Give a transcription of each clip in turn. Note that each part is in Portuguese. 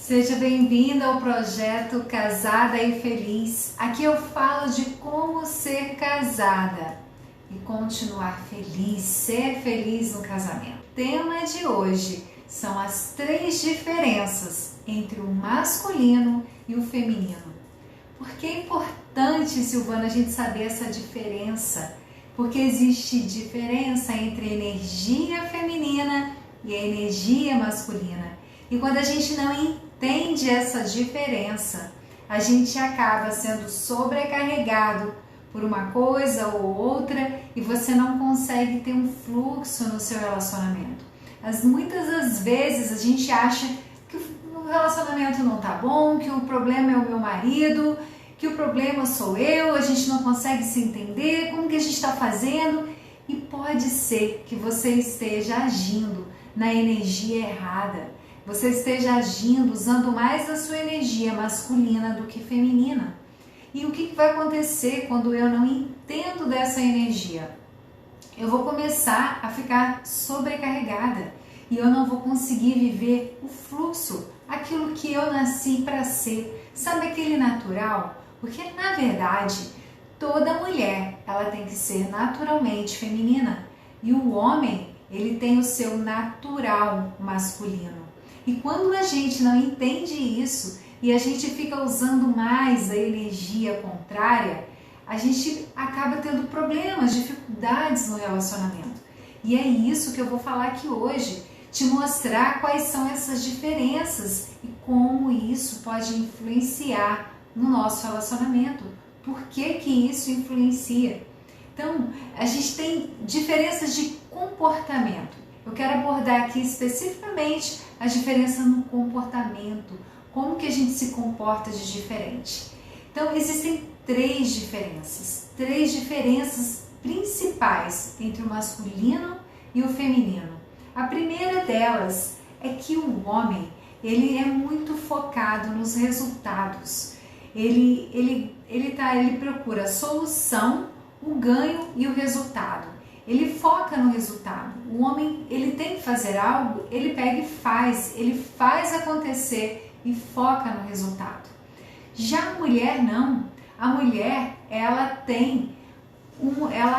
Seja bem-vinda ao projeto Casada e Feliz. Aqui eu falo de como ser casada e continuar feliz, ser feliz no casamento. O tema de hoje são as 3 diferenças entre o masculino e o feminino. Por que é importante, Silvana, a gente saber essa diferença? Porque existe diferença entre a energia feminina e a energia masculina. E quando a gente não entende essa diferença, a gente acaba sendo sobrecarregado por uma coisa ou outra e você não consegue ter um fluxo no seu relacionamento. Muitas das vezes a gente acha que o relacionamento não tá bom, que o problema é o meu marido, que o problema sou eu, a gente não consegue se entender, como que a gente está fazendo? E pode ser que você esteja agindo na energia errada. Você esteja agindo, usando mais a sua energia masculina do que feminina. E o que vai acontecer quando eu não entendo dessa energia? Eu vou começar a ficar sobrecarregada e eu não vou conseguir viver o fluxo, aquilo que eu nasci para ser. Sabe aquele natural? Porque na verdade, toda mulher ela tem que ser naturalmente feminina e o homem ele tem o seu natural masculino. E quando a gente não entende isso e a gente fica usando mais a energia contrária, a gente acaba tendo problemas, dificuldades no relacionamento. E é isso que eu vou falar aqui hoje, te mostrar quais são essas diferenças e como isso pode influenciar no nosso relacionamento. Por que que isso influencia? Então, a gente tem diferenças de comportamento. Eu quero abordar aqui especificamente a diferença no comportamento, como que a gente se comporta de diferente. Então, existem 3 diferenças principais entre o masculino e o feminino. A primeira delas é que o homem, ele é muito focado nos resultados. Ele procura a solução, o ganho e o resultado. Ele foca no resultado. O homem, ele tem que fazer algo, ele pega e faz, ele faz acontecer e foca no resultado. Já a mulher não. A mulher, ela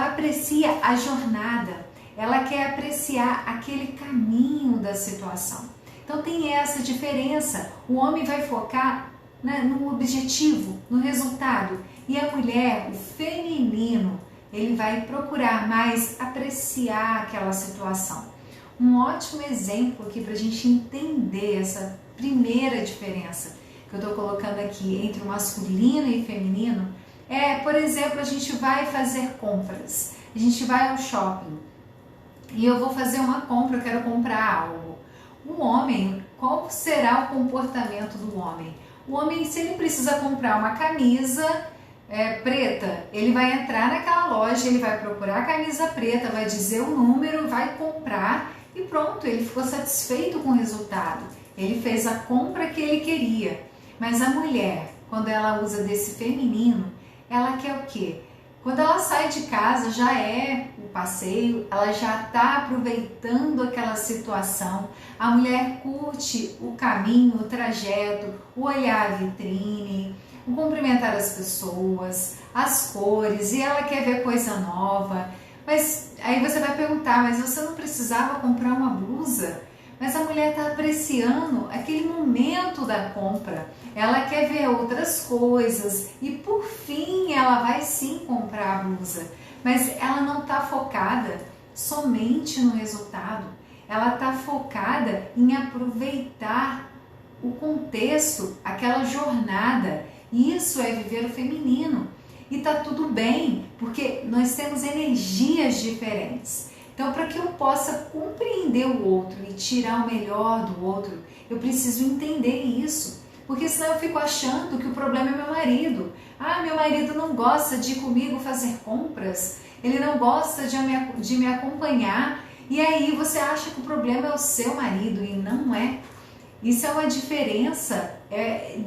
aprecia a jornada, ela quer apreciar aquele caminho da situação. Então tem essa diferença. O homem vai focar no objetivo, no resultado, e a mulher, o feminino, ele vai procurar mais apreciar aquela situação. Um ótimo exemplo aqui para a gente entender essa primeira diferença que eu estou colocando aqui entre o masculino e o feminino é, por exemplo, a gente vai fazer compras, a gente vai ao shopping e eu vou fazer uma compra, eu quero comprar algo. O homem, qual será o comportamento do homem? O homem, se ele precisa comprar uma camisa preta, ele vai entrar naquela loja, ele vai procurar a camisa preta, vai dizer o número, vai comprar e pronto, ele ficou satisfeito com o resultado. Ele fez a compra que ele queria. Mas a mulher, quando ela usa desse feminino, ela quer o quê? Quando ela sai de casa, já é o passeio, ela já está aproveitando aquela situação. A mulher curte o caminho, o trajeto, o olhar a vitrine, o cumprimentar as pessoas, as cores, e ela quer ver coisa nova. Mas aí você vai perguntar, mas você não precisava comprar uma blusa? Mas a mulher está apreciando aquele momento da compra. Ela quer ver outras coisas e por fim ela vai sim comprar a blusa. Mas ela não está focada somente no resultado. Ela está focada em aproveitar o contexto, aquela jornada. Isso é viver o feminino. E tá tudo bem, porque nós temos energias diferentes. Então, para que eu possa compreender o outro e tirar o melhor do outro, eu preciso entender isso. Porque senão eu fico achando que o problema é meu marido. Ah, meu marido não gosta de ir comigo fazer compras, ele não gosta de me acompanhar. E aí você acha que o problema é o seu marido e não é. Isso é uma diferença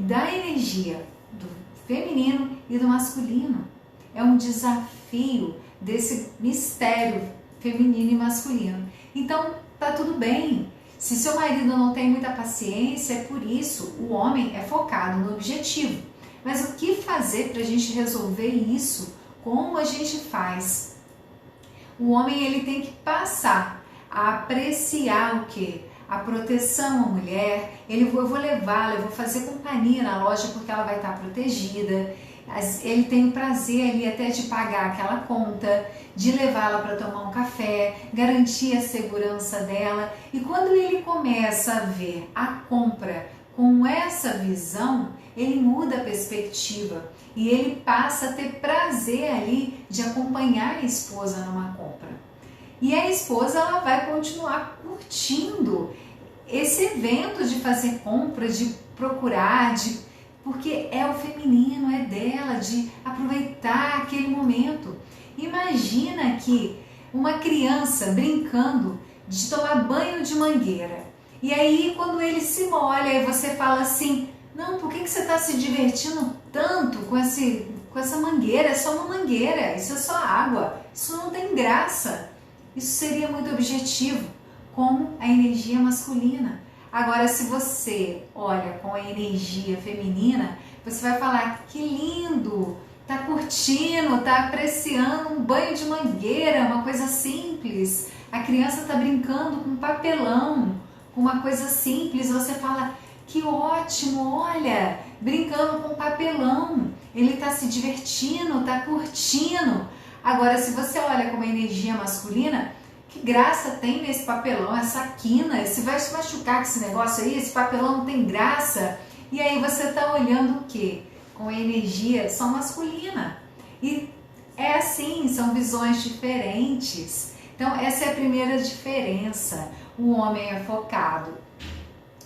da energia do feminino e do masculino. É um desafio desse mistério feminino e masculino. Então, tá tudo bem. Se seu marido não tem muita paciência, é por isso, o homem é focado no objetivo. Mas o que fazer para a gente resolver isso? Como a gente faz? O homem ele tem que passar a apreciar o quê? A proteção à mulher. Eu vou levá-la, eu vou fazer companhia na loja porque ela vai estar protegida. Ele tem o prazer ali até de pagar aquela conta, de levá-la para tomar um café, garantir a segurança dela. E quando ele começa a ver a compra com essa visão, ele muda a perspectiva e ele passa a ter prazer ali de acompanhar a esposa numa compra. E a esposa ela vai continuar curtindo esse evento de fazer compra, de procurar, porque é o feminino, é dela, de aproveitar aquele momento. Imagina que uma criança brincando de tomar banho de mangueira. E aí quando ele se molha, aí você fala assim, não, por que você está se divertindo tanto com essa mangueira? É só uma mangueira, isso é só água, isso não tem graça. Isso seria muito objetivo, como a energia masculina. Agora, se você olha com a energia feminina, você vai falar que lindo, tá curtindo, tá apreciando um banho de mangueira, uma coisa simples. A criança tá brincando com papelão, com uma coisa simples. Você fala, que ótimo, olha, brincando com papelão. Ele tá se divertindo, tá curtindo. Agora, se você olha com uma energia masculina, que graça tem nesse papelão, essa quina, você vai se machucar com esse negócio aí, esse papelão não tem graça. E aí você está olhando o quê? Com a energia só masculina. E é assim, são visões diferentes. Então essa é a primeira diferença. O homem é focado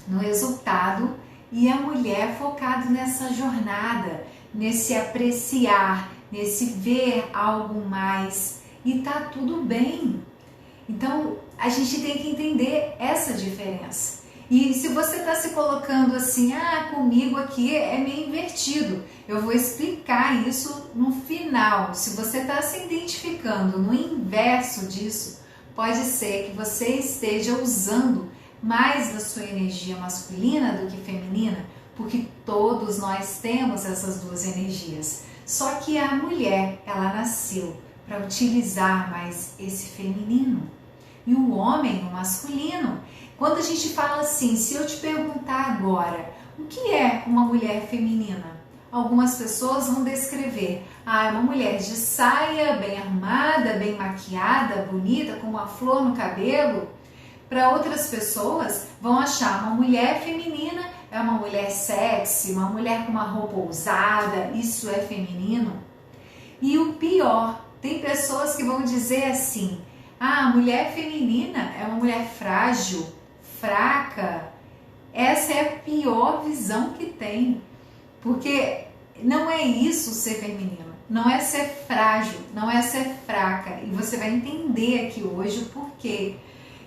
no resultado e a mulher é focada nessa jornada, nesse apreciar, nesse ver algo mais. E tá tudo bem. Então, a gente tem que entender essa diferença. E se você está se colocando assim, comigo aqui é meio invertido, eu vou explicar isso no final. Se você está se identificando no inverso disso, pode ser que você esteja usando mais da sua energia masculina do que feminina, porque todos nós temos essas duas energias. Só que a mulher, ela nasceu para utilizar mais esse feminino. E o homem, o masculino. Quando a gente fala assim, se eu te perguntar agora, o que é uma mulher feminina? Algumas pessoas vão descrever, é uma mulher de saia, bem arrumada, bem maquiada, bonita, com uma flor no cabelo. Para outras pessoas, vão achar uma mulher feminina, é uma mulher sexy, uma mulher com uma roupa ousada, isso é feminino. E o pior, tem pessoas que vão dizer assim, a mulher feminina é uma mulher frágil, fraca. Essa é a pior visão que tem, porque não é isso ser feminino, não é ser frágil, não é ser fraca, e você vai entender aqui hoje o porquê.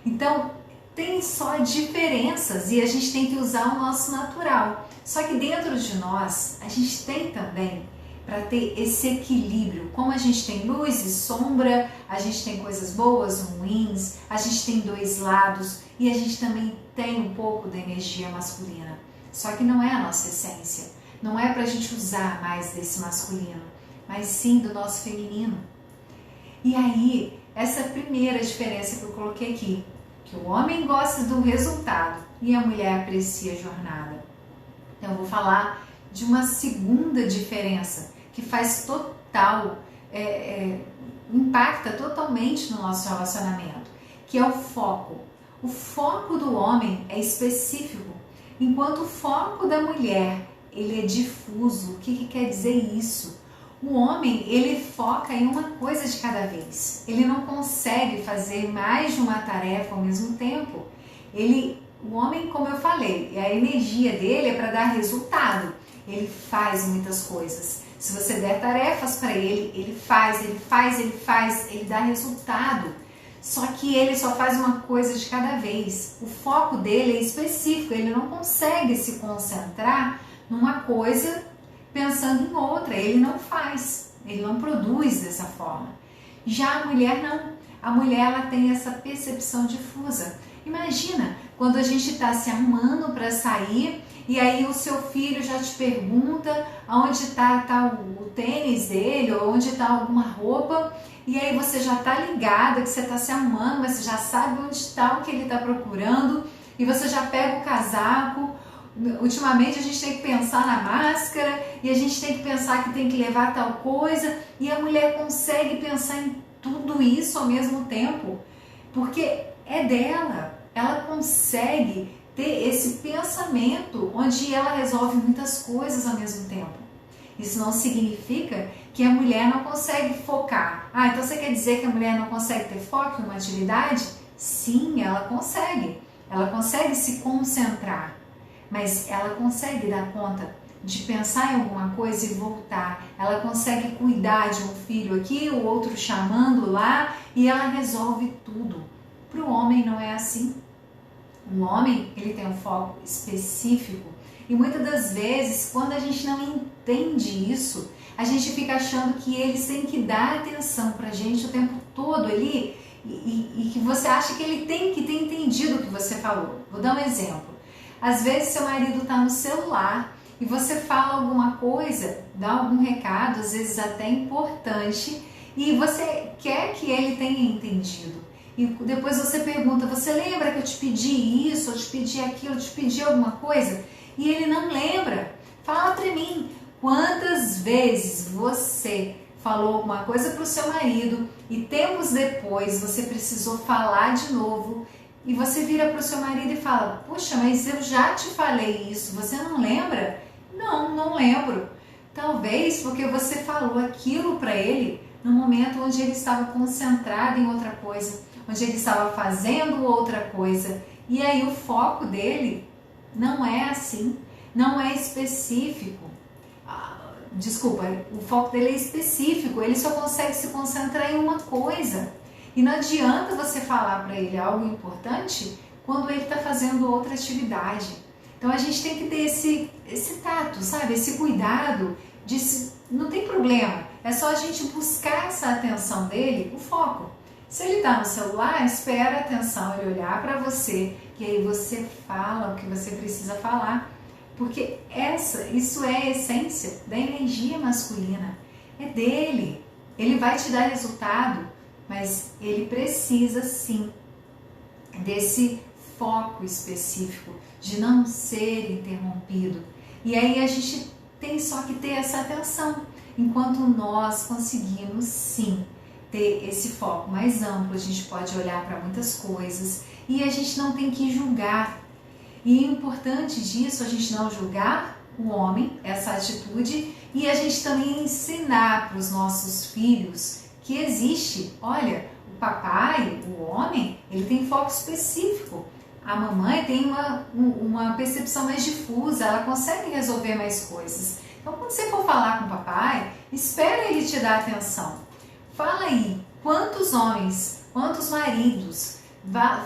Então, tem só diferenças e a gente tem que usar o nosso natural. Só que dentro de nós, a gente tem também, para ter esse equilíbrio, como a gente tem luz e sombra, a gente tem coisas boas, ruins, a gente tem dois lados e a gente também tem um pouco da energia masculina. Só que não é a nossa essência, não é para a gente usar mais desse masculino, mas sim do nosso feminino. E aí, essa é a primeira diferença que eu coloquei aqui, que o homem gosta do resultado e a mulher aprecia a jornada. Então eu vou falar de uma segunda diferença que faz total, impacta totalmente no nosso relacionamento, que é o foco. O foco do homem é específico, enquanto o foco da mulher ele é difuso. O que quer dizer isso? O homem ele foca em uma coisa de cada vez. Ele não consegue fazer mais de uma tarefa ao mesmo tempo. O homem, como eu falei, a energia dele é para dar resultado. Ele faz muitas coisas. Se você der tarefas para ele, ele faz, ele dá resultado. Só que ele só faz uma coisa de cada vez. O foco dele é específico, ele não consegue se concentrar numa coisa pensando em outra. Ele não faz, ele não produz dessa forma. Já a mulher não. A mulher ela tem essa percepção difusa. Imagina quando a gente está se arrumando para sair e aí o seu filho já te pergunta aonde tá o tênis dele ou onde está alguma roupa, e aí você já está ligada que você está se arrumando, mas você já sabe onde está o que ele está procurando e você já pega o casaco. Ultimamente a gente tem que pensar na máscara e a gente tem que pensar que tem que levar tal coisa, e a mulher consegue pensar em tudo isso ao mesmo tempo, porque é dela. Ela consegue ter esse pensamento onde ela resolve muitas coisas ao mesmo tempo. Isso não significa que a mulher não consegue focar. Ah, então você quer dizer que a mulher não consegue ter foco em uma atividade? Sim, ela consegue. Ela consegue se concentrar, mas ela consegue dar conta de pensar em alguma coisa e voltar. Ela consegue cuidar de um filho aqui, o outro chamando lá, e ela resolve tudo. Para o homem não é assim. O homem, ele tem um foco específico, e muitas das vezes, quando a gente não entende isso, a gente fica achando que eles têm que dar atenção pra gente o tempo todo ali, e que você acha que ele tem que ter entendido o que você falou. Vou dar um exemplo. Às vezes seu marido está no celular e você fala alguma coisa, dá algum recado, às vezes até importante, e você quer que ele tenha entendido. E depois você pergunta, você lembra que eu te pedi isso, eu te pedi aquilo, eu te pedi alguma coisa? E ele não lembra. Fala para mim, quantas vezes você falou alguma coisa para o seu marido e tempos depois você precisou falar de novo e você vira para o seu marido e fala, puxa, mas eu já te falei isso, você não lembra? Não, não lembro. Talvez porque você falou aquilo para ele no momento onde ele estava concentrado em outra coisa, onde ele estava fazendo outra coisa, e aí o foco dele não é assim, não é específico. Desculpa, o foco dele é específico, ele só consegue se concentrar em uma coisa. E não adianta você falar para ele algo importante quando ele está fazendo outra atividade. Então a gente tem que ter esse tato, sabe? Esse cuidado de não tem problema, é só a gente buscar essa atenção dele, o foco. Se ele está no celular, espera a atenção, ele olhar para você, e aí você fala o que você precisa falar. Porque isso é a essência da energia masculina, é dele. Ele vai te dar resultado, mas ele precisa sim desse foco específico, de não ser interrompido. E aí a gente tem só que ter essa atenção, enquanto nós conseguimos sim ter esse foco mais amplo, a gente pode olhar para muitas coisas e a gente não tem que julgar. E o importante disso, a gente não julgar o homem, essa atitude, e a gente também ensinar para os nossos filhos que existe, olha, o papai, o homem, ele tem foco específico. A mamãe tem uma percepção mais difusa, ela consegue resolver mais coisas. Então, quando você for falar com o papai, espera ele te dar atenção. Fala aí, quantos homens, quantos maridos,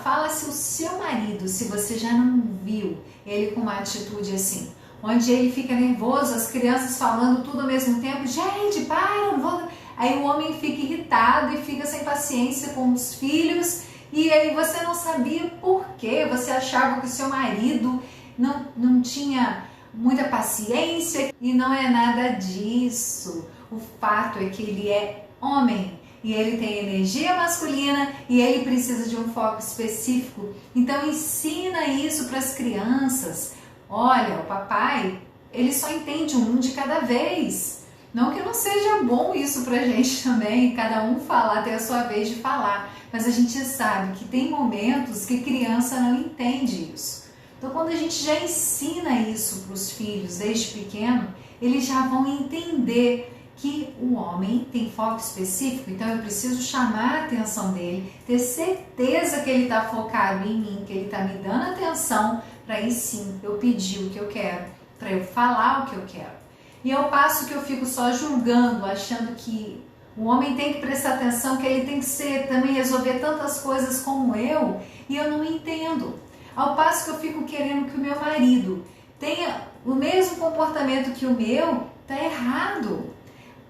fala se o seu marido, se você já não viu ele com uma atitude assim, onde ele fica nervoso, as crianças falando tudo ao mesmo tempo, gente, para, não vou... Aí o homem fica irritado e fica sem paciência com os filhos, e aí você não sabia por quê, você achava que o seu marido não tinha muita paciência, e não é nada disso. O fato é que ele é homem e ele tem energia masculina e ele precisa de um foco específico. Então ensina isso para as crianças. Olha, o papai, ele só entende um de cada vez. Não que não seja bom isso pra gente também, cada um falar, ter a sua vez de falar, mas a gente sabe que tem momentos que criança não entende isso. Então quando a gente já ensina isso para os filhos desde pequeno, eles já vão entender que o homem tem foco específico, então eu preciso chamar a atenção dele, ter certeza que ele está focado em mim, que ele está me dando atenção, para aí sim eu pedir o que eu quero, para eu falar o que eu quero. E ao passo que eu fico só julgando, achando que o homem tem que prestar atenção, que ele tem que também resolver tantas coisas como eu, e eu não entendo. Ao passo que eu fico querendo que o meu marido tenha o mesmo comportamento que o meu, tá errado.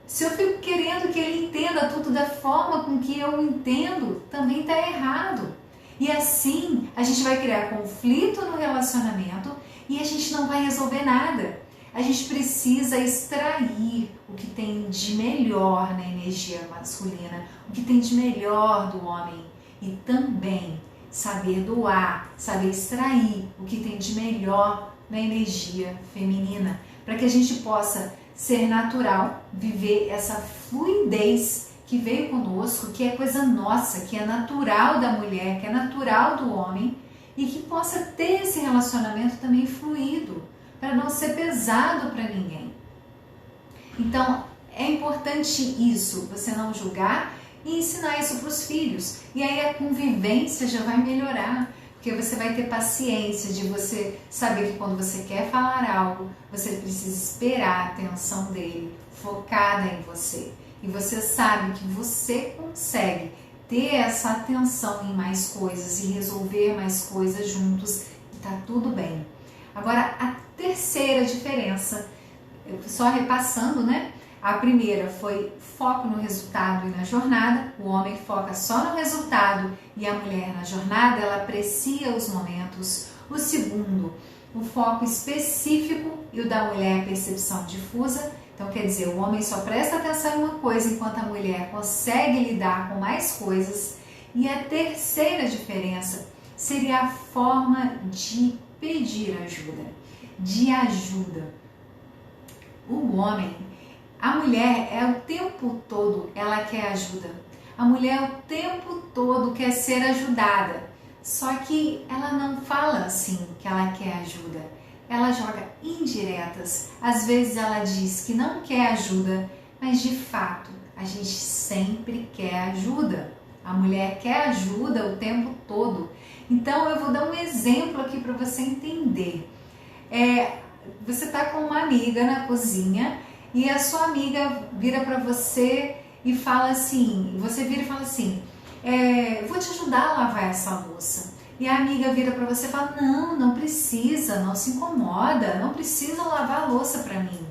Se eu fico querendo que ele entenda tudo da forma com que eu entendo, também tá errado. E assim a gente vai criar conflito no relacionamento e a gente não vai resolver nada. A gente precisa extrair o que tem de melhor na energia masculina, o que tem de melhor do homem e também saber doar, saber extrair o que tem de melhor na energia feminina, para que a gente possa ser natural, viver essa fluidez que veio conosco, que é coisa nossa, que é natural da mulher, que é natural do homem e que possa ter esse relacionamento também fluido, para não ser pesado para ninguém. Então, é importante isso, você não julgar e ensinar isso para os filhos. E aí a convivência já vai melhorar, porque você vai ter paciência de você saber que quando você quer falar algo, você precisa esperar a atenção dele, focada em você. E você sabe que você consegue ter essa atenção em mais coisas e resolver mais coisas juntos e tá tudo bem. Agora, a terceira diferença, só repassando, né? A primeira foi foco no resultado e na jornada. O homem foca só no resultado e a mulher na jornada, ela aprecia os momentos. O segundo, o foco específico e o da mulher, a percepção difusa. Então, quer dizer, o homem só presta atenção em uma coisa enquanto a mulher consegue lidar com mais coisas. E a terceira diferença seria a forma de pedir ajuda, de ajuda. O homem, a mulher é o tempo todo, ela quer ajuda. A mulher o tempo todo quer ser ajudada. Só que ela não fala assim que ela quer ajuda. Ela joga indiretas. Às vezes ela diz que não quer ajuda, mas de fato a gente sempre quer ajuda. A mulher quer ajuda o tempo todo. Então eu vou dar um exemplo aqui para você entender. Você está com uma amiga na cozinha e a sua amiga vira para você e fala assim, você vira e fala assim, vou te ajudar a lavar essa louça. E a amiga vira para você e fala, não precisa, não se incomoda, não precisa lavar a louça para mim.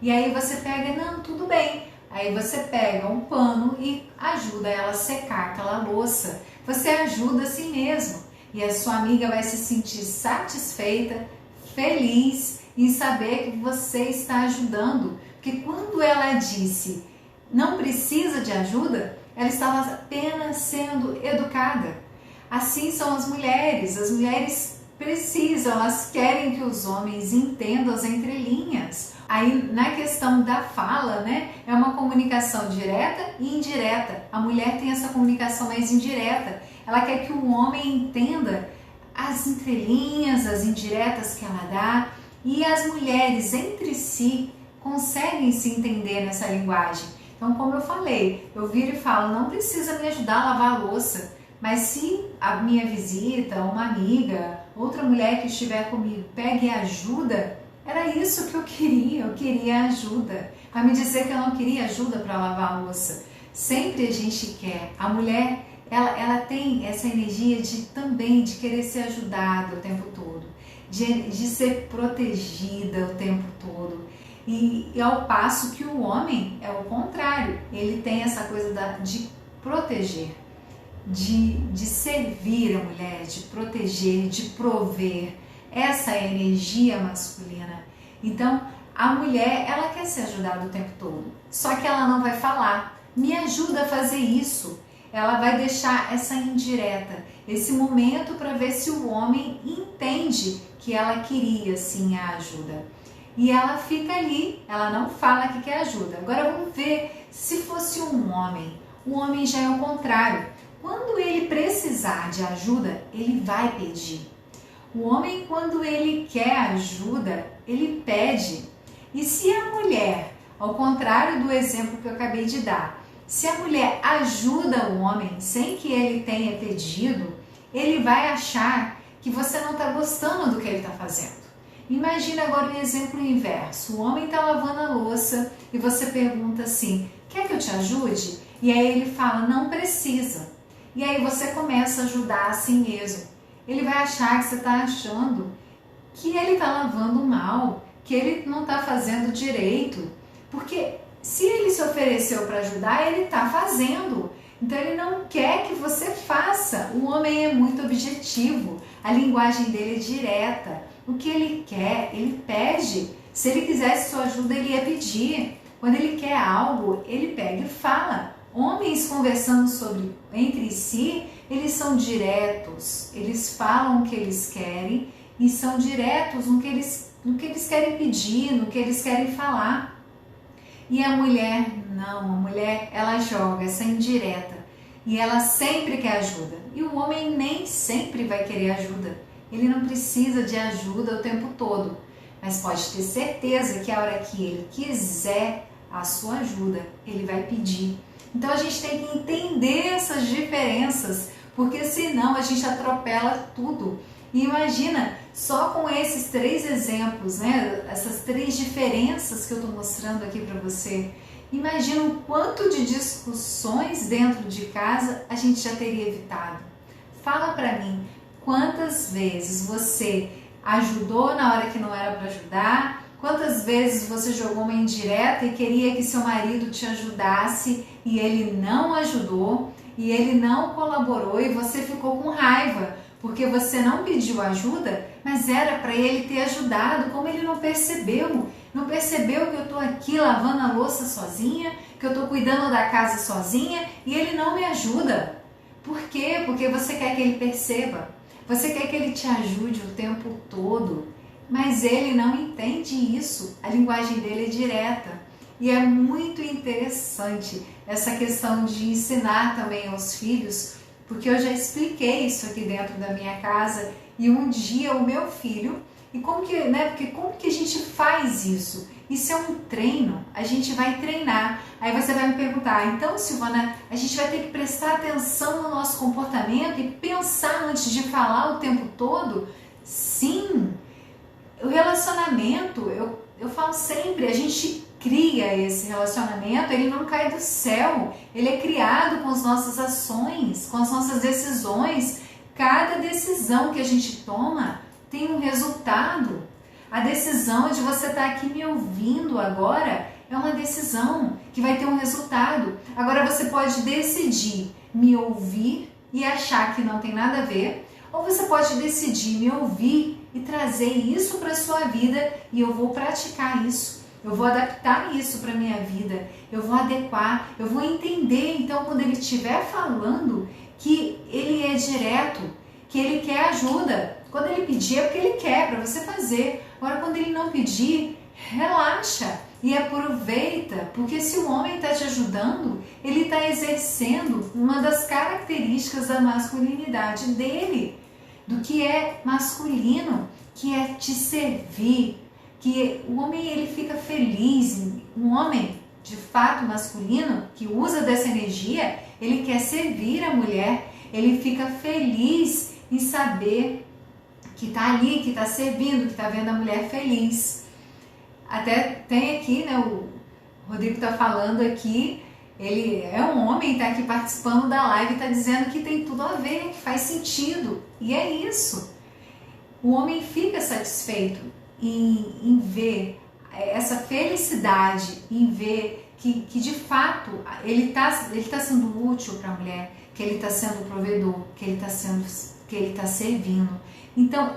E aí você pega, não, tudo bem. Aí você pega um pano e ajuda ela a secar aquela louça. Você ajuda a si mesmo. E a sua amiga vai se sentir satisfeita, feliz em saber que você está ajudando. Porque quando ela disse, não precisa de ajuda, ela estava apenas sendo educada. Assim são as mulheres precisam, elas querem que os homens entendam as entrelinhas. Aí na questão da fala, né, é uma comunicação direta e indireta. A mulher tem essa comunicação mais indireta, ela quer que o homem entenda as entrelinhas, as indiretas que ela dá, e as mulheres entre si conseguem se entender nessa linguagem. Então, como eu falei, eu viro e falo, não precisa me ajudar a lavar a louça. Mas se a minha visita, uma amiga, outra mulher que estiver comigo pega e ajuda, era isso que eu queria ajuda. Vai me dizer que eu não queria ajuda para lavar a louça. Sempre a gente quer. A mulher, ela tem essa energia também de querer ser ajudada o tempo todo, de ser protegida o tempo todo. E ao passo que o homem é o contrário, ele tem essa coisa de proteger. De servir a mulher, de proteger, de prover, essa é a energia masculina. Então, a mulher, ela quer ser ajudada o tempo todo, só que ela não vai falar, me ajuda a fazer isso. Ela vai deixar essa indireta, esse momento para ver se o homem entende que ela queria sim a ajuda. E ela fica ali, ela não fala que quer ajuda. Agora vamos ver se fosse um homem. O homem já é o contrário. Quando ele precisar de ajuda, ele vai pedir. O homem, quando ele quer ajuda, ele pede. E se a mulher, ao contrário do exemplo que eu acabei de dar, se a mulher ajuda o homem sem que ele tenha pedido, ele vai achar que você não está gostando do que ele está fazendo. Imagina agora um exemplo inverso. O homem está lavando a louça e você pergunta assim, quer que eu te ajude? E aí ele fala, não precisa. E aí você começa a ajudar a si mesmo. Ele vai achar que você está achando que ele está lavando mal, que ele não está fazendo direito. Porque se ele se ofereceu para ajudar, ele está fazendo. Então ele não quer que você faça. O homem é muito objetivo, a linguagem dele é direta. O que ele quer, ele pede. Se ele quisesse sua ajuda, ele ia pedir. Quando ele quer algo, ele pega e fala. Homens conversando entre si, eles são diretos, eles falam o que eles querem e são diretos no que eles querem pedir, no que eles querem falar. E a mulher, não, a mulher, ela joga essa indireta e ela sempre quer ajuda. E o homem nem sempre vai querer ajuda, ele não precisa de ajuda o tempo todo, mas pode ter certeza que a hora que ele quiser a sua ajuda, ele vai pedir. Então a gente tem que entender essas diferenças, porque senão a gente atropela tudo. E imagina, só com esses 3 exemplos, né, essas 3 diferenças que eu estou mostrando aqui para você, imagina o quanto de discussões dentro de casa a gente já teria evitado. Fala para mim, quantas vezes você ajudou na hora que não era para ajudar? Quantas vezes você jogou uma indireta e queria que seu marido te ajudasse e ele não ajudou, e ele não colaborou e você ficou com raiva, porque você não pediu ajuda, mas era para ele ter ajudado, como ele não percebeu? Não percebeu que eu estou aqui lavando a louça sozinha, que eu estou cuidando da casa sozinha e ele não me ajuda. Por quê? Porque você quer que ele perceba, você quer que ele te ajude o tempo todo. Mas ele não entende isso, a linguagem dele é direta. E é muito interessante essa questão de ensinar também aos filhos, porque eu já expliquei isso aqui dentro da minha casa, e um dia o meu filho, e como que, né, porque como que a gente faz isso? Isso é um treino, a gente vai treinar. Aí você vai me perguntar, então Silvana, a gente vai ter que prestar atenção no nosso comportamento e pensar antes de falar o tempo todo? Sim! O relacionamento, eu falo sempre, a gente cria esse relacionamento, ele não cai do céu, ele é criado com as nossas ações, com as nossas decisões. Cada decisão que a gente toma tem um resultado. A decisão de você estar aqui me ouvindo agora é uma decisão que vai ter um resultado. Agora você pode decidir me ouvir e achar que não tem nada a ver, ou você pode decidir me ouvir e trazer isso para a sua vida e eu vou praticar isso, eu vou adaptar isso para a minha vida, eu vou adequar, eu vou entender então quando ele estiver falando que ele é direto, que ele quer ajuda. Quando ele pedir é porque ele quer para você fazer. Agora quando ele não pedir, relaxa e aproveita, porque se o homem está te ajudando, ele está exercendo uma das características da masculinidade dele, do que é masculino, que é te servir, que o homem ele fica feliz, um homem de fato masculino que usa dessa energia, ele quer servir a mulher, ele fica feliz em saber que está ali, que está servindo, que está vendo a mulher feliz. Até tem aqui, né, o Rodrigo está falando aqui, ele é um homem, está aqui participando da live, está dizendo que tem tudo a ver, que faz sentido. E é isso. O homem fica satisfeito em ver essa felicidade, em ver que de fato ele tá sendo útil para a mulher, que ele está sendo provedor, que ele está servindo. Então,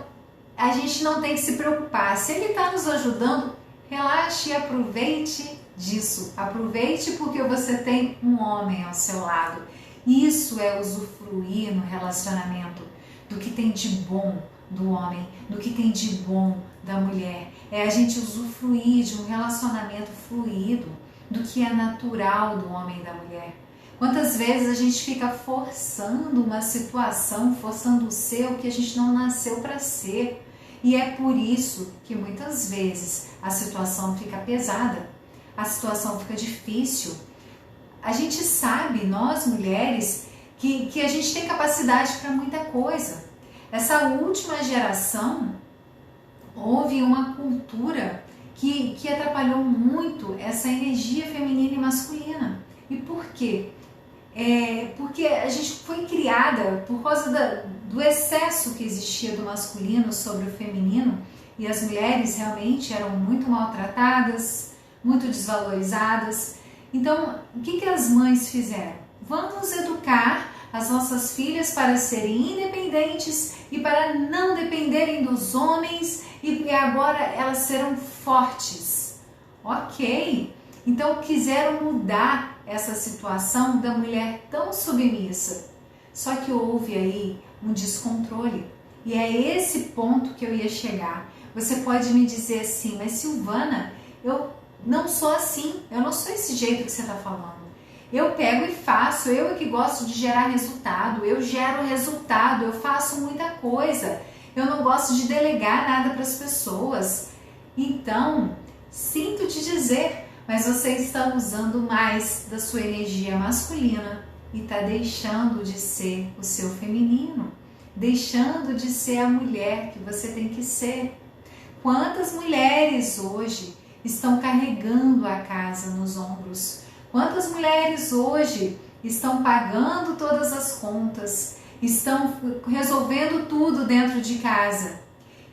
a gente não tem que se preocupar. Se ele está nos ajudando, relaxe e aproveite disso. Aproveite porque você tem um homem ao seu lado. Isso é usufruir no relacionamento do que tem de bom do homem, do que tem de bom da mulher. É a gente usufruir de um relacionamento fluido, do que é natural do homem e da mulher. Quantas vezes a gente fica forçando uma situação, forçando o ser o que a gente não nasceu para ser. E é por isso que muitas vezes a situação fica pesada, a situação fica difícil. A gente sabe, nós mulheres, que a gente tem capacidade para muita coisa. Essa última geração, houve uma cultura que atrapalhou muito essa energia feminina e masculina. E por quê? Porque a gente foi criada por causa do excesso que existia do masculino sobre o feminino, e as mulheres realmente eram muito maltratadas, muito desvalorizadas. Então, o que as mães fizeram? Vamos educar as nossas filhas para serem independentes e para não dependerem dos homens, e agora elas serão fortes. Ok, então quiseram mudar essa situação da mulher tão submissa. Só que houve aí um descontrole. E é esse ponto que eu ia chegar. Você pode me dizer assim, mas Silvana, eu não sou assim, eu não sou esse jeito que você está falando. Eu pego e faço, eu é que gosto de gerar resultado, eu gero resultado, eu faço muita coisa, eu não gosto de delegar nada para as pessoas. Então, sinto te dizer, mas você está usando mais da sua energia masculina e está deixando de ser o seu feminino, deixando de ser a mulher que você tem que ser. Quantas mulheres hoje estão carregando a casa nos ombros? Quantas mulheres hoje estão pagando todas as contas, estão resolvendo tudo dentro de casa?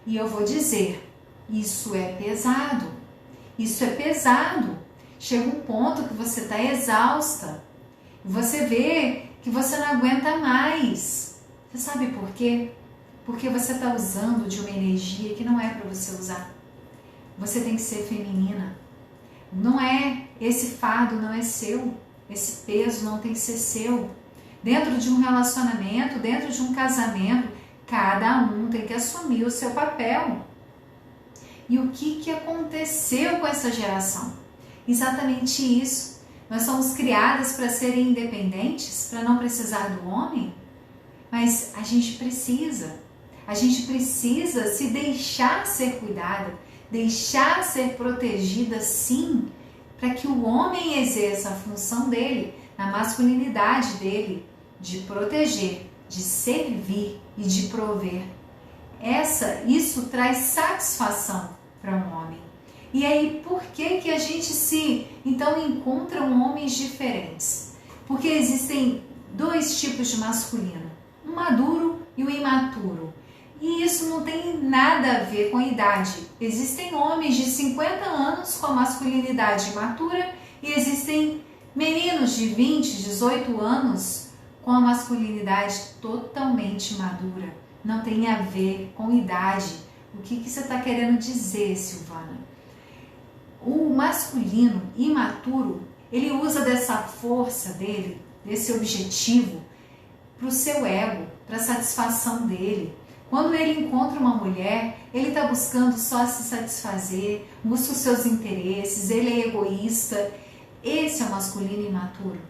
E eu vou dizer, isso é pesado. Isso é pesado. Chega um ponto que você está exausta. Você vê que você não aguenta mais. Você sabe por quê? Porque você está usando de uma energia que não é para você usar. Você tem que ser feminina. Não é, esse fardo não é seu, esse peso não tem que ser seu. Dentro de um relacionamento, dentro de um casamento, cada um tem que assumir o seu papel. E o que aconteceu com essa geração? Exatamente isso. Nós somos criadas para serem independentes, para não precisar do homem, mas a gente precisa se deixar ser cuidada, deixar ser protegida, sim, para que o homem exerça a função dele, na masculinidade dele, de proteger, de servir e de prover. Isso traz satisfação para um homem. E aí, por que a gente então encontram homens diferentes? Porque existem dois tipos de masculino, o maduro e o imaturo. E isso não tem nada a ver com idade. Existem homens de 50 anos com a masculinidade imatura e existem meninos de 20, 18 anos com a masculinidade totalmente madura. Não tem a ver com idade. O que você está querendo dizer, Silvana? O masculino imaturo, ele usa dessa força dele, desse objetivo, para o seu ego, para a satisfação dele. Quando ele encontra uma mulher, ele está buscando só se satisfazer, busca os seus interesses, ele é egoísta. Esse é o masculino imaturo.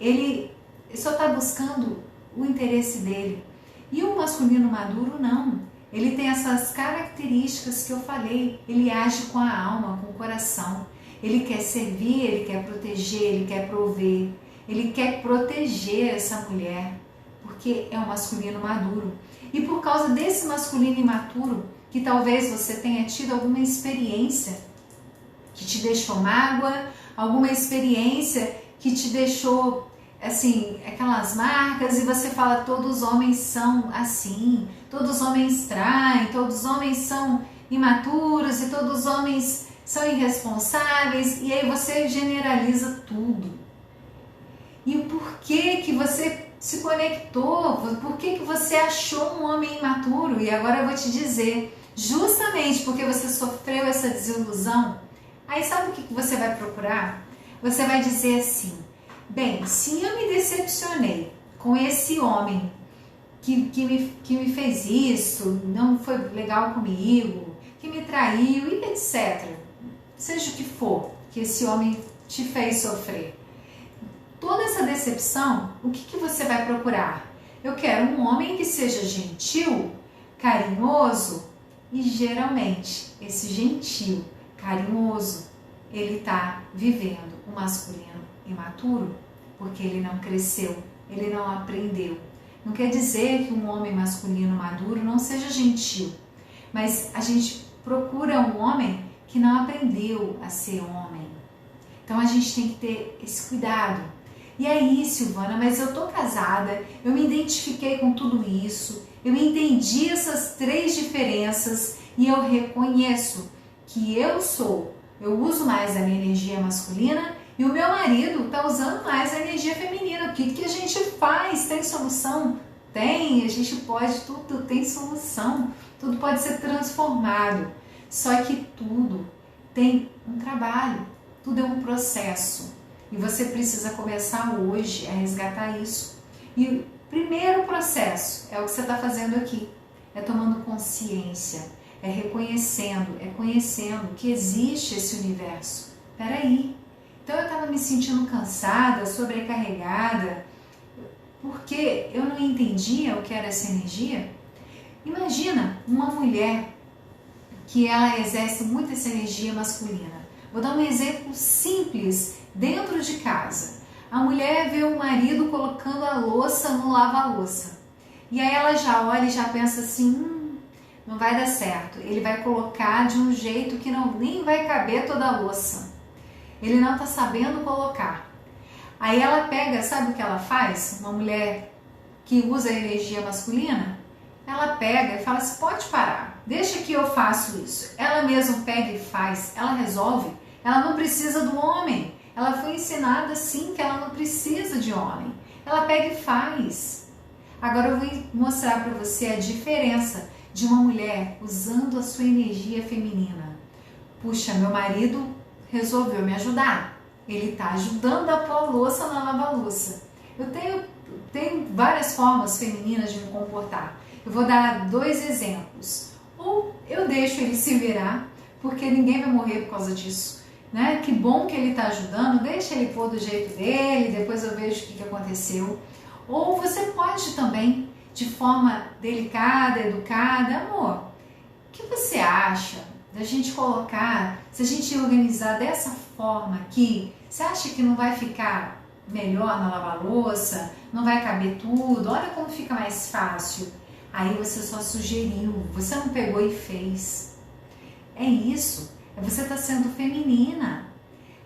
Ele só está buscando o interesse dele. E o masculino maduro não. Ele tem essas características que eu falei. Ele age com a alma, com o coração. Ele quer servir, ele quer proteger, ele quer prover. Ele quer proteger essa mulher, porque é um masculino maduro. E por causa desse masculino imaturo, que talvez você tenha tido alguma experiência que te deixou mágoa, alguma experiência que te deixou, assim, aquelas marcas, e você fala, todos os homens são assim, todos os homens traem, todos os homens são imaturos e todos os homens são irresponsáveis, e aí você generaliza tudo. E por que você se conectou? Por que você achou um homem imaturo? E agora eu vou te dizer, justamente porque você sofreu essa desilusão, aí sabe o que você vai procurar? Você vai dizer assim, bem, se eu me decepcionei com esse homem que me fez isso, não foi legal comigo, que me traiu e etc. Seja o que for que esse homem te fez sofrer. Toda essa decepção, o que você vai procurar? Eu quero um homem que seja gentil, carinhoso, e geralmente esse gentil, carinhoso, ele está vivendo o masculino imaturo, porque ele não cresceu, ele não aprendeu. Não quer dizer que um homem masculino maduro não seja gentil, mas a gente procura um homem que não aprendeu a ser homem. Então a gente tem que ter esse cuidado. E aí, Silvana, mas eu tô casada, eu me identifiquei com tudo isso, eu entendi essas três diferenças e eu reconheço que eu uso mais a minha energia masculina E o meu marido está usando mais a energia feminina. O que a gente faz? Tem solução? Tem, a gente pode, tudo tem solução. Tudo pode ser transformado. Só que tudo tem um trabalho, tudo é um processo. E você precisa começar hoje a resgatar isso. E o primeiro processo é o que você está fazendo aqui. É tomando consciência, é reconhecendo, é conhecendo que existe esse universo. Peraí, então eu estava me sentindo cansada, sobrecarregada, porque eu não entendia o que era essa energia. Imagina uma mulher que ela exerce muito essa energia masculina. Vou dar um exemplo simples dentro de casa. A mulher vê o marido colocando a louça no lava-louça. E aí ela já olha e já pensa assim, não vai dar certo. Ele vai colocar de um jeito que nem vai caber toda a louça. Ele não está sabendo colocar. Aí ela pega, sabe o que ela faz? Uma mulher que usa a energia masculina, ela pega e fala assim, pode parar, deixa que eu faço isso. Ela mesma pega e faz, ela resolve. Ela não precisa do homem. Ela foi ensinada assim que ela não precisa de homem. Ela pega e faz. Agora eu vou mostrar para você a diferença de uma mulher usando a sua energia feminina. Puxa, meu marido resolveu me ajudar. Ele está ajudando a pôr a louça na lava-louça. Eu tenho várias formas femininas de me comportar. Eu vou dar 2 exemplos. Ou eu deixo ele se virar, porque ninguém vai morrer por causa disso. Né? Que bom que ele está ajudando, deixa ele pôr do jeito dele, depois eu vejo o que aconteceu. Ou você pode também, de forma delicada, educada, amor, o que você acha da gente colocar, se a gente organizar dessa forma aqui, você acha que não vai ficar melhor na lava-louça, não vai caber tudo, olha como fica mais fácil. Aí você só sugeriu, você não pegou e fez. É isso. Você está sendo feminina,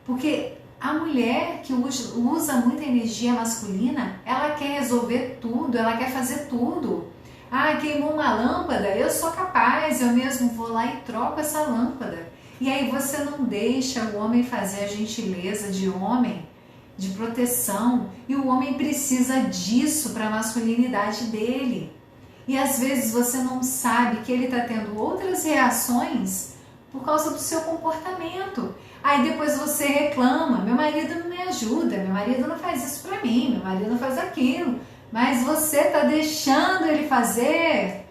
porque a mulher que usa muita energia masculina, ela quer resolver tudo, ela quer fazer tudo. Ah, queimou uma lâmpada, eu sou capaz, eu mesmo vou lá e troco essa lâmpada. E aí você não deixa o homem fazer a gentileza de homem, de proteção, e o homem precisa disso para a masculinidade dele. E às vezes você não sabe que ele está tendo outras reações por causa do seu comportamento. Aí depois você reclama, meu marido não me ajuda, meu marido não faz isso pra mim, meu marido não faz aquilo, mas você tá deixando ele fazer.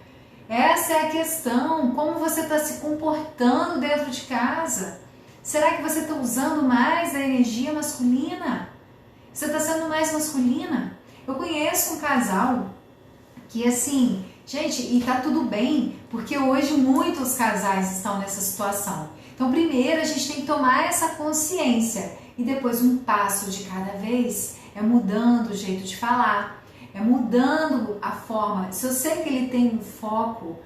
Essa é a questão, como você está se comportando dentro de casa. Será que você está usando mais a energia masculina? Você está sendo mais masculina? Eu conheço um casal que assim, gente, e tá tudo bem, porque hoje muitos casais estão nessa situação. Então, primeiro a gente tem que tomar essa consciência e depois um passo de cada vez é mudando o jeito de falar, é mudando a forma. Se eu sei que ele tem um foco,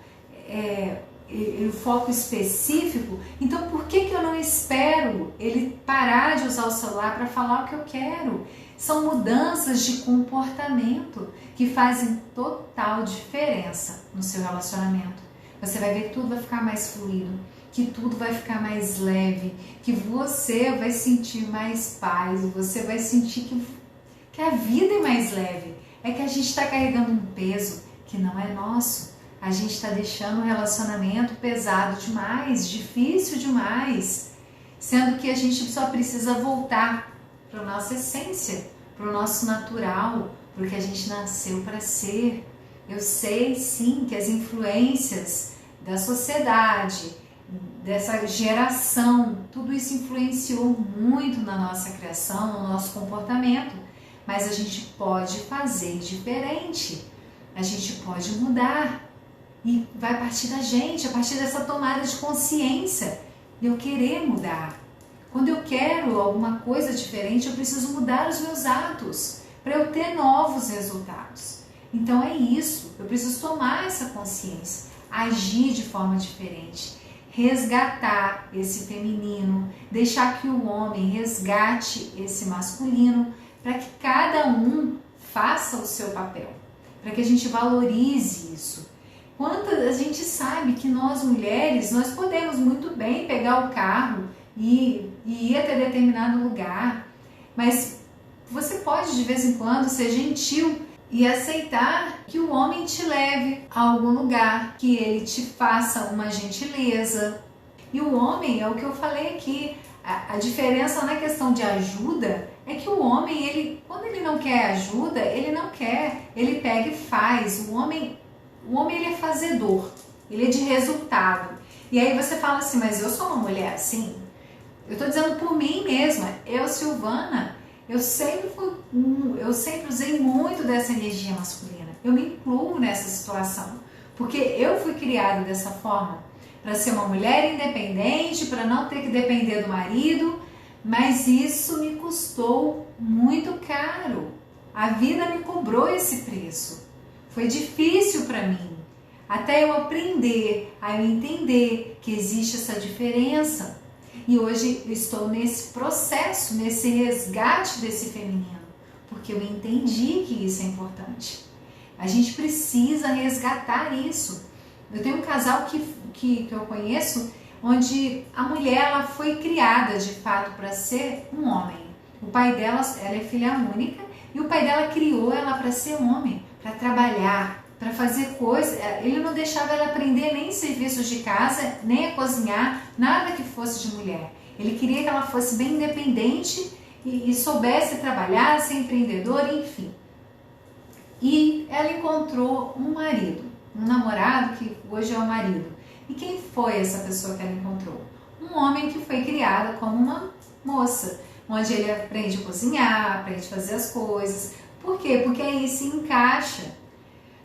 um foco específico, então por que eu não espero ele parar de usar o celular para falar o que eu quero? São mudanças de comportamento que fazem total diferença no seu relacionamento. Você vai ver que tudo vai ficar mais fluido, que tudo vai ficar mais leve, que você vai sentir mais paz, você vai sentir que a vida é mais leve. É que a gente está carregando um peso que não é nosso. A gente está deixando o relacionamento pesado demais, difícil demais, sendo que a gente só precisa voltar para a nossa essência, para o nosso natural, para o que a gente nasceu para ser. Eu sei sim que as influências da sociedade, dessa geração, tudo isso influenciou muito na nossa criação, no nosso comportamento, mas a gente pode fazer diferente, a gente pode mudar e vai partir da gente, a partir dessa tomada de consciência, de eu querer mudar. Quando eu quero alguma coisa diferente, eu preciso mudar os meus atos para eu ter novos resultados. Então é isso, eu preciso tomar essa consciência, agir de forma diferente, resgatar esse feminino, deixar que o homem resgate esse masculino, para que cada um faça o seu papel, para que a gente valorize isso. Quanto a gente sabe que nós mulheres, nós podemos muito bem pegar o carro e ir até determinado lugar, mas você pode de vez em quando ser gentil e aceitar que o homem te leve a algum lugar, que ele te faça uma gentileza. E o homem, é o que eu falei aqui, a diferença na questão de ajuda é que o homem, quando ele não quer ajuda, ele não quer, ele pega e faz. O homem ele é fazedor, ele é de resultado. E aí você fala assim, mas eu sou uma mulher assim? Eu estou dizendo por mim mesma, eu, Silvana, eu sempre usei muito dessa energia masculina. Eu me incluo nessa situação, porque eu fui criada dessa forma, para ser uma mulher independente, para não ter que depender do marido, mas isso me custou muito caro. A vida me cobrou esse preço. Foi difícil para mim, até eu aprender, a eu entender que existe essa diferença. E hoje eu estou nesse processo, nesse resgate desse feminino, porque eu entendi que isso é importante. A gente precisa resgatar isso. Eu tenho um casal que eu conheço, onde a mulher ela foi criada de fato para ser um homem. O pai dela, ela é filha única, e o pai dela criou ela para ser homem, para trabalhar, para fazer coisas. Ele não deixava ela aprender nem serviços de casa, nem a cozinhar, nada que fosse de mulher. Ele queria que ela fosse bem independente e soubesse trabalhar, ser empreendedora, enfim. E ela encontrou um marido, um namorado que hoje é o marido. E quem foi essa pessoa que ela encontrou? Um homem que foi criado como uma moça, onde ele aprende a cozinhar, aprende a fazer as coisas. Por quê? Porque aí se encaixa.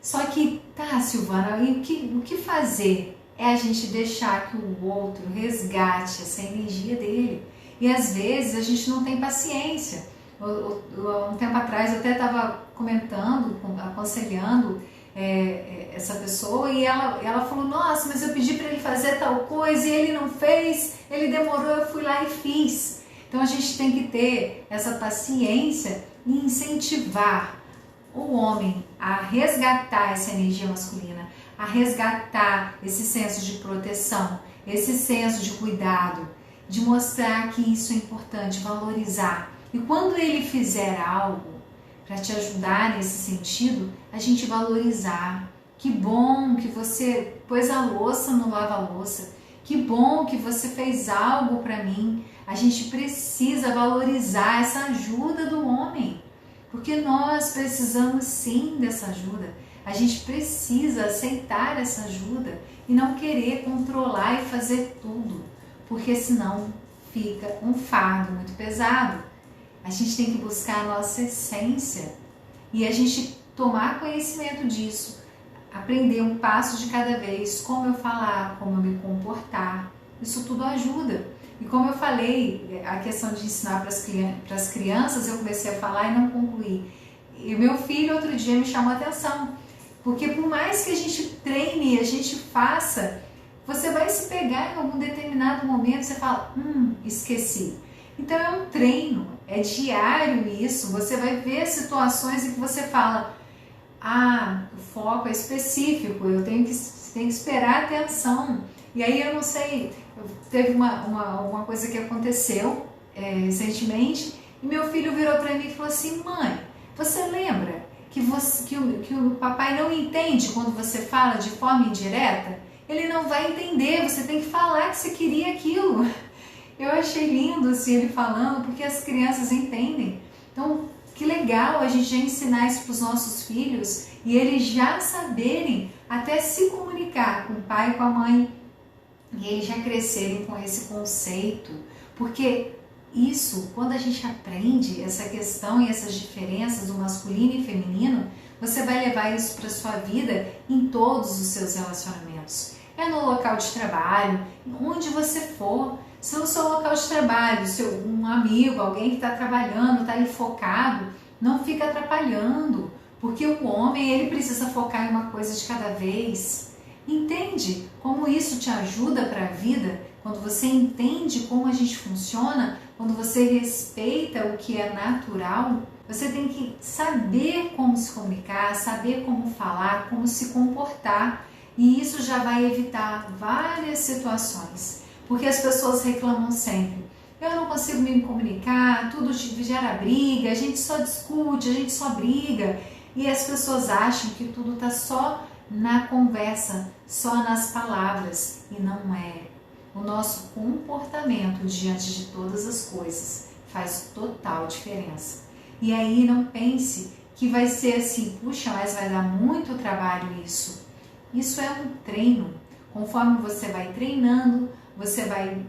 Só que, tá, Silvana, e o que fazer? É a gente deixar que o outro resgate essa energia dele. E às vezes a gente não tem paciência. Um tempo atrás eu até estava comentando, aconselhando essa pessoa, e ela falou, nossa, mas eu pedi para ele fazer tal coisa e ele não fez, ele demorou, eu fui lá e fiz. Então a gente tem que ter essa paciência e incentivar o homem a resgatar essa energia masculina, a resgatar esse senso de proteção, esse senso de cuidado, de mostrar que isso é importante, valorizar. E quando ele fizer algo para te ajudar nesse sentido, a gente valorizar. Que bom que você pôs a louça no lava-louça, que bom que você fez algo para mim. A gente precisa valorizar essa ajuda do homem, porque nós precisamos sim dessa ajuda. A gente precisa aceitar essa ajuda e não querer controlar e fazer tudo, porque senão fica um fardo muito pesado. A gente tem que buscar a nossa essência e a gente tomar conhecimento disso, aprender um passo de cada vez, como eu falar, como eu me comportar. Isso tudo ajuda. E como eu falei, a questão de ensinar para as crianças, eu comecei a falar e não concluí. E o meu filho outro dia me chamou a atenção, porque por mais que a gente treine, a gente faça, você vai se pegar em algum determinado momento, você fala, esqueci. Então é um treino, é diário isso, você vai ver situações em que você fala, o foco é específico, eu tenho que esperar atenção. E aí eu não sei, teve uma coisa que aconteceu recentemente, e meu filho virou para mim e falou assim, mãe, você lembra que o papai não entende quando você fala de forma indireta? Ele não vai entender, você tem que falar que você queria aquilo. Eu achei lindo assim, ele falando, porque as crianças entendem. Então, que legal a gente já ensinar isso para os nossos filhos e eles já saberem até se comunicar com o pai e com a mãe e eles já crescerem com esse conceito. Porque isso, quando a gente aprende essa questão e essas diferenças do masculino e feminino, você vai levar isso para a sua vida em todos os seus relacionamentos. É no local de trabalho, onde você for. Se no seu local de trabalho, um amigo, alguém que está trabalhando, está ali focado, não fica atrapalhando, porque o homem ele precisa focar em uma coisa de cada vez. Entende como isso te ajuda para a vida? Quando você entende como a gente funciona, quando você respeita o que é natural, você tem que saber como se comunicar, saber como falar, como se comportar. E isso já vai evitar várias situações. Porque as pessoas reclamam sempre. eu não consigo me comunicar, tudo gera briga, a gente só discute, a gente só briga. E as pessoas acham que tudo está só na conversa, só nas palavras, e não é. O nosso comportamento diante de todas as coisas faz total diferença. E aí não pense que vai ser assim, puxa, mas vai dar muito trabalho isso. Isso é um treino. Conforme você vai treinando, você vai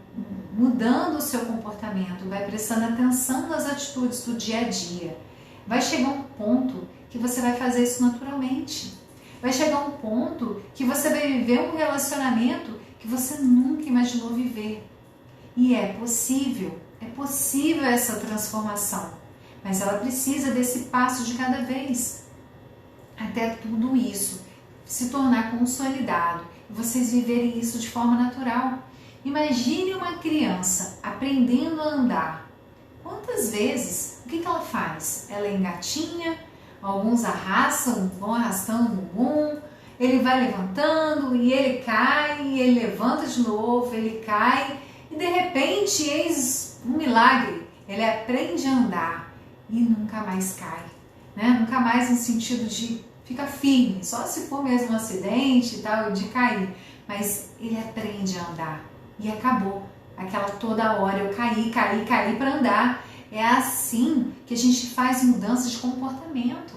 mudando o seu comportamento, vai prestando atenção nas atitudes do dia a dia. Vai chegar um ponto que você vai fazer isso naturalmente. Vai chegar um ponto que você vai viver um relacionamento que você nunca imaginou viver. E é possível essa transformação. Mas ela precisa desse passo de cada vez. Até tudo isso se tornar consolidado e vocês viverem isso de forma natural. Imagine uma criança aprendendo a andar. Quantas vezes, o que ela faz? Ela engatinha, alguns vão arrastando o bumbum, ele vai levantando e ele cai, e ele levanta de novo, ele cai, e de repente, eis um milagre, ele aprende a andar e nunca mais cai, né? Nunca mais no sentido de ficar firme, só se for mesmo um acidente e tal, de cair, mas ele aprende a andar e acabou. Aquela toda hora eu caí para andar. É assim que a gente faz mudança de comportamento.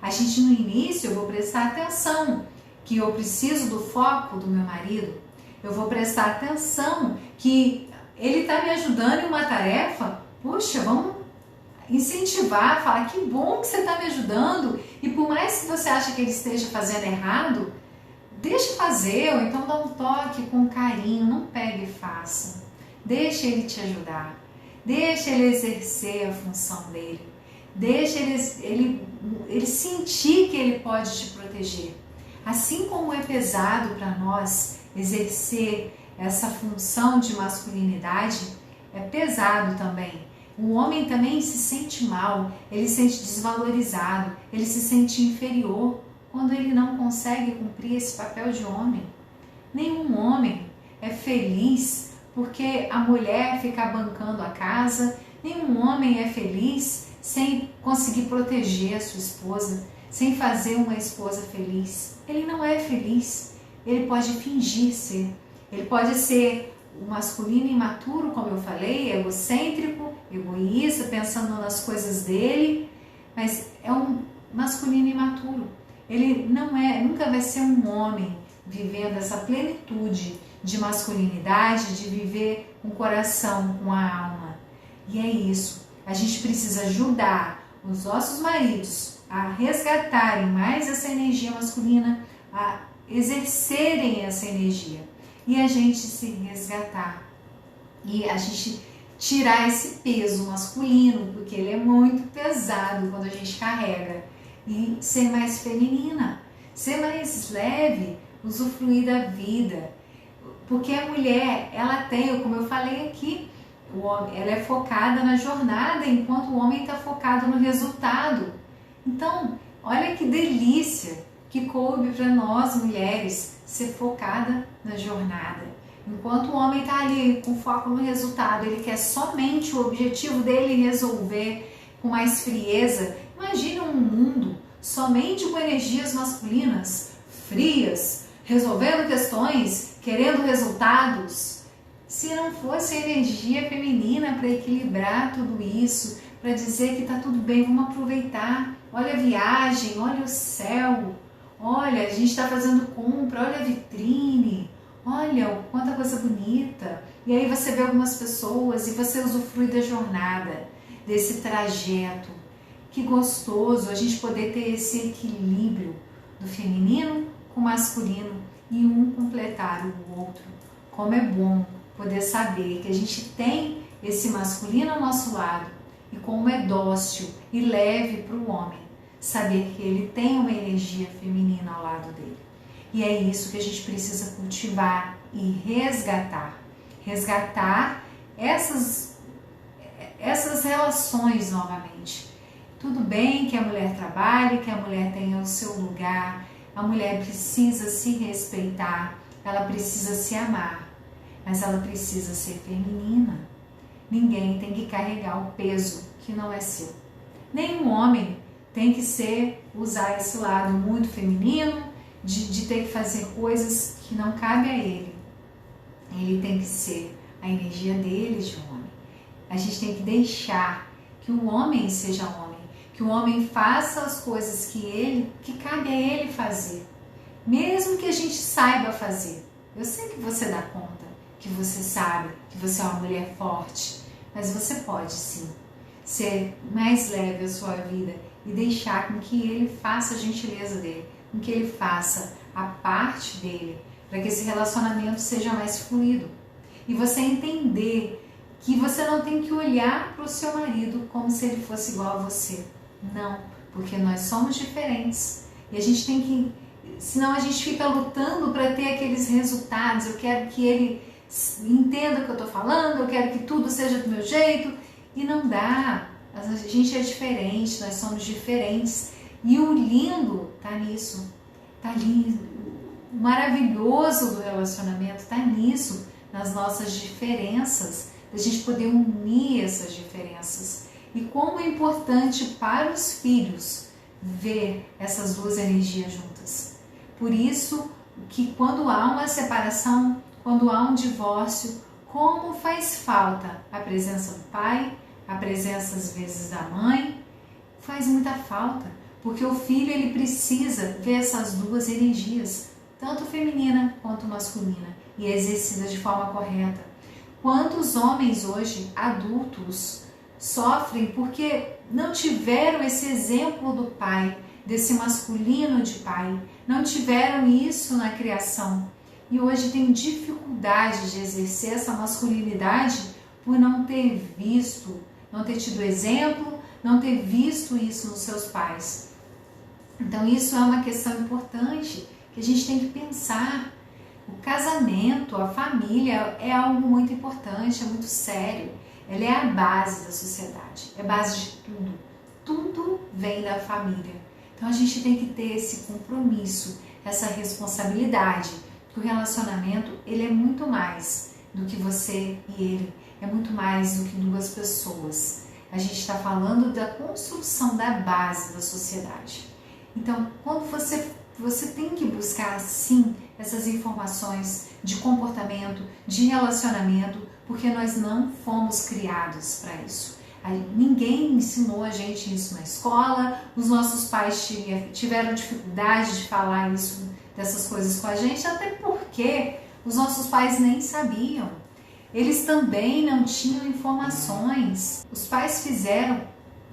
A gente no início, eu vou prestar atenção que eu preciso do foco do meu marido, eu vou prestar atenção que ele está me ajudando em uma tarefa, puxa, vamos incentivar, falar que bom que você está me ajudando, e por mais que você ache que ele esteja fazendo errado, deixa fazer, ou então dá um toque com carinho, não pegue e faça, deixa ele te ajudar, deixa ele exercer a função dele, deixa ele sentir que ele pode te proteger. Assim como é pesado para nós exercer essa função de masculinidade, é pesado também. O homem também se sente mal, ele se sente desvalorizado, ele se sente inferior quando ele não consegue cumprir esse papel de homem. Nenhum homem é feliz porque a mulher fica bancando a casa, nenhum homem é feliz sem conseguir proteger a sua esposa, sem fazer uma esposa feliz. Ele não é feliz, ele pode fingir ser, ele pode ser o masculino imaturo, como eu falei, egocêntrico, egoísta, pensando nas coisas dele, mas é um masculino imaturo. Ele nunca vai ser um homem vivendo essa plenitude de masculinidade, de viver com o coração, com a alma. E é isso, a gente precisa ajudar os nossos maridos a resgatarem mais essa energia masculina, a exercerem essa energia e a gente se resgatar e a gente tirar esse peso masculino, porque ele é muito pesado quando a gente carrega, e ser mais feminina, ser mais leve, usufruir da vida, porque a mulher, ela tem, como eu falei aqui, ela é focada na jornada, enquanto o homem está focado no resultado. Então, olha que delícia que coube para nós mulheres ser focada na jornada. Enquanto o homem está ali com foco no resultado, ele quer somente o objetivo dele resolver com mais frieza. Imagina um mundo somente com energias masculinas, frias, resolvendo questões, querendo resultados. Se não fosse a energia feminina para equilibrar tudo isso, para dizer que está tudo bem, vamos aproveitar. Olha a viagem, olha o céu, olha, a gente está fazendo compra, olha a vitrine, olha quanta coisa bonita. E aí você vê algumas pessoas e você usufrui da jornada, desse trajeto. Que gostoso a gente poder ter esse equilíbrio do feminino com o masculino e um completar o outro. Como é bom poder saber que a gente tem esse masculino ao nosso lado e como é dócil e leve para o homem saber que ele tem uma energia feminina ao lado dele. E é isso que a gente precisa cultivar e resgatar. Resgatar essas relações novamente. Tudo bem que a mulher trabalhe, que a mulher tenha o seu lugar, a mulher precisa se respeitar, ela precisa se amar, mas ela precisa ser feminina. ninguém tem que carregar um peso que não é seu. Nenhum homem tem que usar esse lado muito feminino, de ter que fazer coisas que não cabe a ele. Ele tem que ser a energia dele de homem. A gente tem que deixar que o homem seja homem, que o homem faça as coisas que cabe a ele fazer, mesmo que a gente saiba fazer. Eu sei que você dá conta, que você sabe, que você é uma mulher forte, mas você pode sim ser mais leve a sua vida e deixar com que ele faça a gentileza dele, com que ele faça a parte dele, para que esse relacionamento seja mais fluido. E você entender que você não tem que olhar para o seu marido como se ele fosse igual a você. Não, porque nós somos diferentes. E a gente tem que, senão a gente fica lutando para ter aqueles resultados. Eu quero que ele entenda o que eu estou falando, eu quero que tudo seja do meu jeito. E não dá. A gente é diferente, nós somos diferentes. E o lindo está nisso. Está lindo. O maravilhoso do relacionamento está nisso, nas nossas diferenças, da gente poder unir essas diferenças. E como é importante para os filhos ver essas duas energias juntas. Por isso que quando há uma separação, quando há um divórcio, como faz falta a presença do pai, a presença às vezes da mãe, faz muita falta, porque o filho ele precisa ver essas duas energias, tanto feminina quanto masculina, e exercida de forma correta. Quantos homens hoje, adultos, sofrem porque não tiveram esse exemplo do pai, desse masculino de pai, não tiveram isso na criação e hoje tem dificuldade de exercer essa masculinidade por não ter visto, não ter tido exemplo, não ter visto isso nos seus pais. Então isso é uma questão importante que a gente tem que pensar. O casamento, a família é algo muito importante, é muito sério. Ela é a base da sociedade, é a base de tudo. Tudo vem da família. Então a gente tem que ter esse compromisso, essa responsabilidade, que o relacionamento ele é muito mais do que você e ele, é muito mais do que duas pessoas. A gente está falando da construção da base da sociedade. Então, quando você tem que buscar sim essas informações de comportamento, de relacionamento, porque nós não fomos criados para isso. Ninguém ensinou a gente isso na escola, os nossos pais tiveram dificuldade de falar isso, dessas coisas com a gente, até porque os nossos pais nem sabiam. Eles também não tinham informações. Os pais fizeram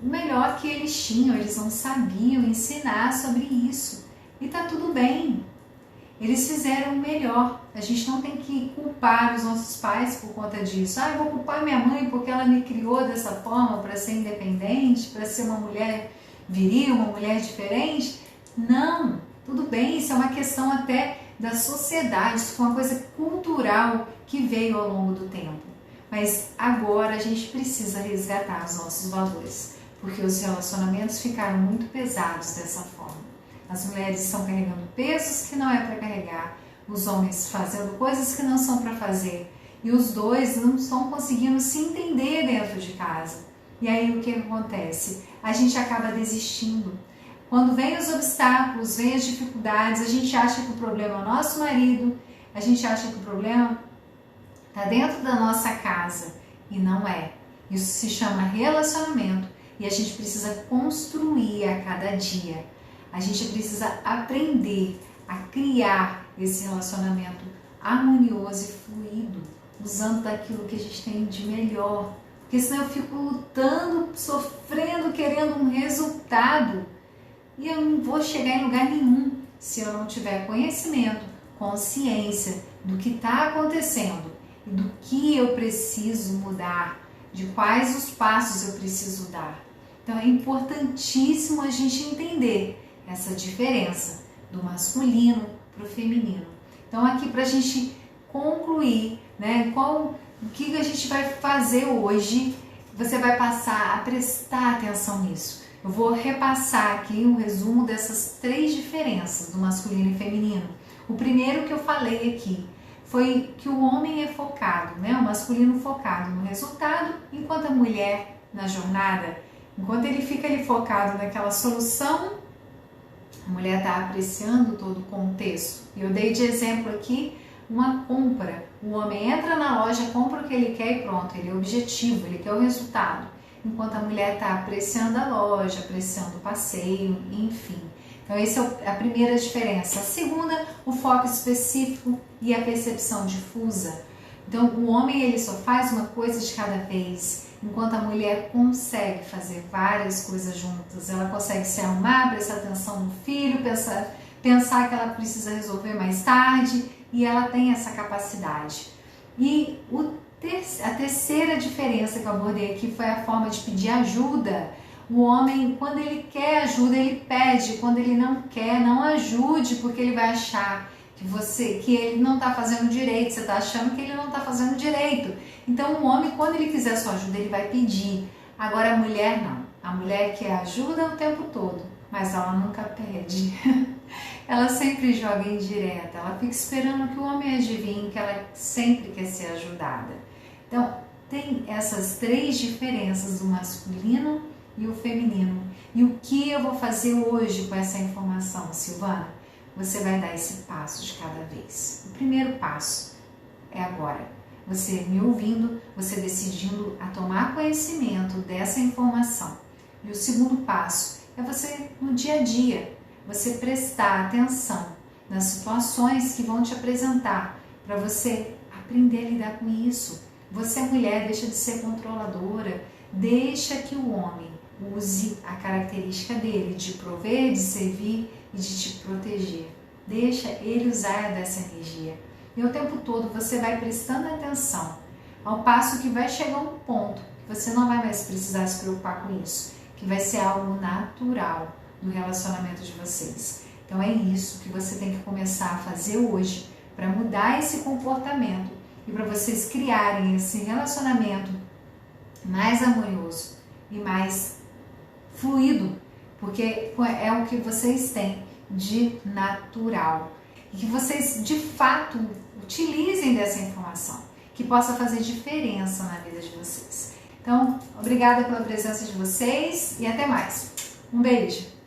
o melhor que eles tinham, eles não sabiam ensinar sobre isso. E tá tudo bem. Eles fizeram o melhor. A gente não tem que culpar os nossos pais por conta disso. Eu vou culpar minha mãe porque ela me criou dessa forma para ser independente, para ser uma mulher viril, uma mulher diferente. Não, tudo bem, isso é uma questão até da sociedade, isso foi uma coisa cultural que veio ao longo do tempo. Mas agora a gente precisa resgatar os nossos valores, porque os relacionamentos ficaram muito pesados dessa forma. As mulheres estão carregando pesos que não é para carregar, os homens fazendo coisas que não são para fazer, e os dois não estão conseguindo se entender dentro de casa. E aí o que acontece? A gente acaba desistindo. Quando vem os obstáculos, vem as dificuldades, a gente acha que o problema é o nosso marido, a gente acha que o problema está dentro da nossa casa, e não é. Isso se chama relacionamento, e a gente precisa construir a cada dia. A gente precisa aprender a criar esse relacionamento harmonioso e fluido, usando daquilo que a gente tem de melhor. Porque senão eu fico lutando, sofrendo, querendo um resultado. E eu não vou chegar em lugar nenhum se eu não tiver conhecimento, consciência do que está acontecendo e do que eu preciso mudar, de quais os passos eu preciso dar. Então é importantíssimo a gente entender essa diferença do masculino para o feminino. Então aqui para a gente concluir, né, o que a gente vai fazer hoje, você vai passar a prestar atenção nisso. Eu vou repassar aqui um resumo dessas 3 diferenças do masculino e feminino. O primeiro que eu falei aqui foi que o homem é focado, né? O masculino focado no resultado e enquanto a mulher na jornada, enquanto ele fica ali focado naquela solução, a mulher está apreciando todo o contexto. Eu dei de exemplo aqui uma compra. O homem entra na loja, compra o que ele quer e pronto, ele é objetivo, ele quer o resultado. Enquanto a mulher está apreciando a loja, apreciando o passeio, enfim. Então essa é a primeira diferença. A segunda, o foco específico e a percepção difusa. Então o homem ele só faz uma coisa de cada vez, enquanto a mulher consegue fazer várias coisas juntas. Ela consegue se arrumar, prestar atenção no filho, pensar que ela precisa resolver mais tarde, e ela tem essa capacidade. E a terceira diferença que eu abordei aqui foi a forma de pedir ajuda. O homem, quando ele quer ajuda, ele pede. Quando ele não quer, não ajude, porque ele vai achar que ele não está fazendo direito. Você está achando que ele não está fazendo direito. Então o homem, quando ele quiser sua ajuda, ele vai pedir. Agora a mulher não. A mulher quer ajuda o tempo todo, mas ela nunca pede. Ela sempre joga indireta, ela fica esperando que o homem adivinhe que ela sempre quer ser ajudada. Então, tem essas três diferenças do masculino e o feminino. E o que eu vou fazer hoje com essa informação, Silvana? Você vai dar esse passo de cada vez. O primeiro passo é agora. Você me ouvindo, você decidindo a tomar conhecimento dessa informação. E o segundo passo é você, no dia a dia, você prestar atenção nas situações que vão te apresentar, para você aprender a lidar com isso. Você, mulher, deixa de ser controladora, deixa que o homem use a característica dele de prover, de servir e de te proteger. Deixa ele usar dessa energia. E o tempo todo você vai prestando atenção, ao passo que vai chegar um ponto que você não vai mais precisar se preocupar com isso, que vai ser algo natural do relacionamento de vocês. Então é isso que você tem que começar a fazer hoje para mudar esse comportamento e para vocês criarem esse relacionamento mais harmonioso e mais fluido, porque é o que vocês têm de natural e que vocês de fato utilizem dessa informação, que possa fazer diferença na vida de vocês. Então, obrigada pela presença de vocês e até mais. Um beijo!